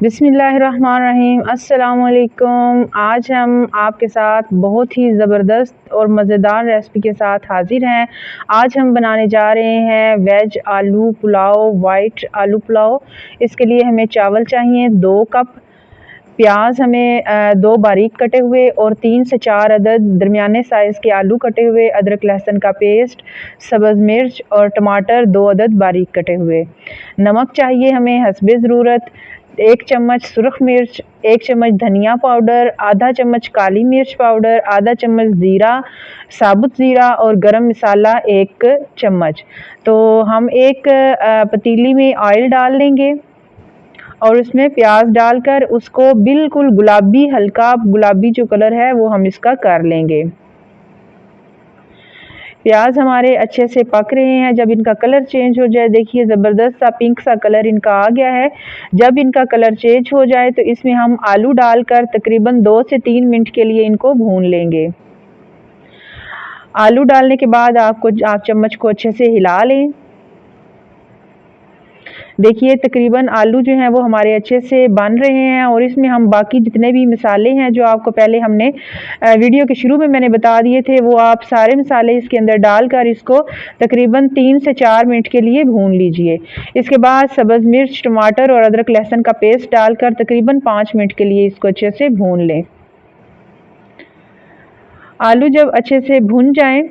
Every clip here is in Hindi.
बिस्मिल्लाहिर्रहमानिर्रहीम। अस्सलामुअलैकुम। आज हम आपके साथ बहुत ही ज़बरदस्त और मज़ेदार रेसिपी के साथ हाज़िर हैं। आज हम बनाने जा रहे हैं वेज आलू पुलाव, वाइट आलू पुलाव। इसके लिए हमें चावल चाहिए 2 कप, प्याज हमें 2 बारीक कटे हुए और 3 से 4 अदद दरमियाने साइज़ के आलू कटे हुए, अदरक लहसुन का पेस्ट, सब्ज़ मिर्च और टमाटर 2 अदद बारीक कटे हुए। नमक चाहिए हमें हस्बे ज़रूरत, 1 चम्मच सुरख मिर्च, 1 चम्मच धनिया पाउडर, आधा चम्मच काली मिर्च पाउडर, आधा चम्मच ज़ीरा, साबुत ज़ीरा और गरम मसाला 1 चम्मच। तो हम एक पतीली में ऑयल डाल लेंगे और उसमें प्याज डालकर उसको बिल्कुल गुलाबी, हल्का गुलाबी जो कलर है वो हम इसका कर लेंगे। प्याज हमारे अच्छे से पक रहे हैं। जब इनका कलर चेंज हो जाए, देखिए ज़बरदस्त सा पिंक सा कलर इनका आ गया है। जब इनका कलर चेंज हो जाए तो इसमें हम आलू डालकर तकरीबन 2 से 3 मिनट के लिए इनको भून लेंगे। आलू डालने के बाद आप चम्मच को अच्छे से हिला लें। देखिए तकरीबन आलू जो हैं वो हमारे अच्छे से बन रहे हैं और इसमें हम बाकी जितने भी मसाले हैं जो आपको पहले हमने वीडियो के शुरू में मैंने बता दिए थे, वो आप सारे मसाले इसके अंदर डालकर इसको तकरीबन 3 से 4 मिनट के लिए भून लीजिए। इसके बाद सब्ज़ मिर्च, टमाटर और अदरक लहसुन का पेस्ट डालकर तकरीबन 5 मिनट के लिए इसको अच्छे से भून लें। आलू जब अच्छे से भुन जाएं,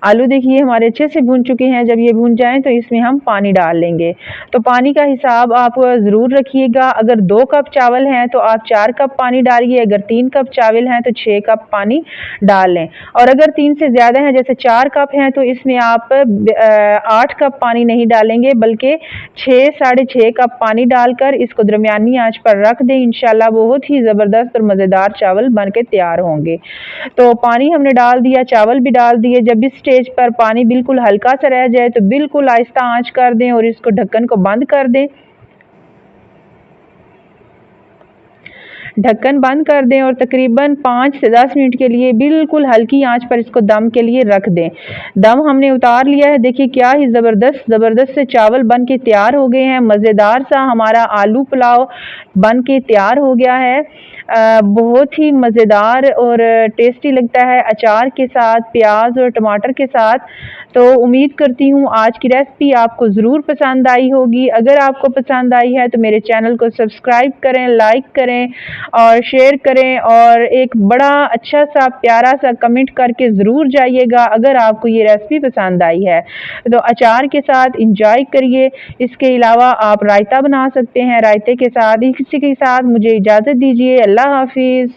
आलू देखिए हमारे अच्छे से भून चुके हैं। जब ये भून जाएं तो इसमें हम पानी डाल लेंगे। तो पानी का हिसाब आप ज़रूर रखिएगा। अगर 2 कप चावल हैं तो आप 4 कप पानी डालिए, अगर 3 कप चावल हैं तो 6 कप पानी डाल लें। और अगर 3 से ज़्यादा हैं, जैसे 4 कप हैं, तो इसमें आप 8 कप पानी नहीं डालेंगे बल्कि 6 साढ़े 6 कप पानी डालकर इसको दरमियानी आंच पर रख दें। इंशाल्लाह बहुत ही ज़बरदस्त और मज़ेदार चावल बन के तैयार होंगे। तो पानी हमने डाल दिया, चावल भी डाल दिए। जब इस स्टेज पर पानी बिल्कुल हल्का सा रह जाए तो बिल्कुल आहिस्ता आंच कर दें और इसको ढक्कन को बंद कर दें। ढक्कन बंद कर दें और तकरीबन 5 से 10 मिनट के लिए बिल्कुल हल्की आंच पर इसको दम के लिए रख दें। दम हमने उतार लिया है। देखिए क्या ही ज़बरदस्त से चावल बन के तैयार हो गए हैं। मज़ेदार सा हमारा आलू पुलाव बन के तैयार हो गया है। बहुत ही मज़ेदार और टेस्टी लगता है अचार के साथ, प्याज और टमाटर के साथ। तो उम्मीद करती हूँ आज की रेसिपी आपको ज़रूर पसंद आई होगी। अगर आपको पसंद आई है तो मेरे चैनल को सब्सक्राइब करें, लाइक करें और शेयर करें और एक बड़ा अच्छा सा प्यारा सा कमेंट करके ज़रूर जाइएगा अगर आपको ये रेसिपी पसंद आई है। तो अचार के साथ इंजॉय करिए। इसके अलावा आप रायता बना सकते हैं। रायते के साथ इसी के साथ मुझे इजाज़त दीजिए। अल्लाह हाफिज़।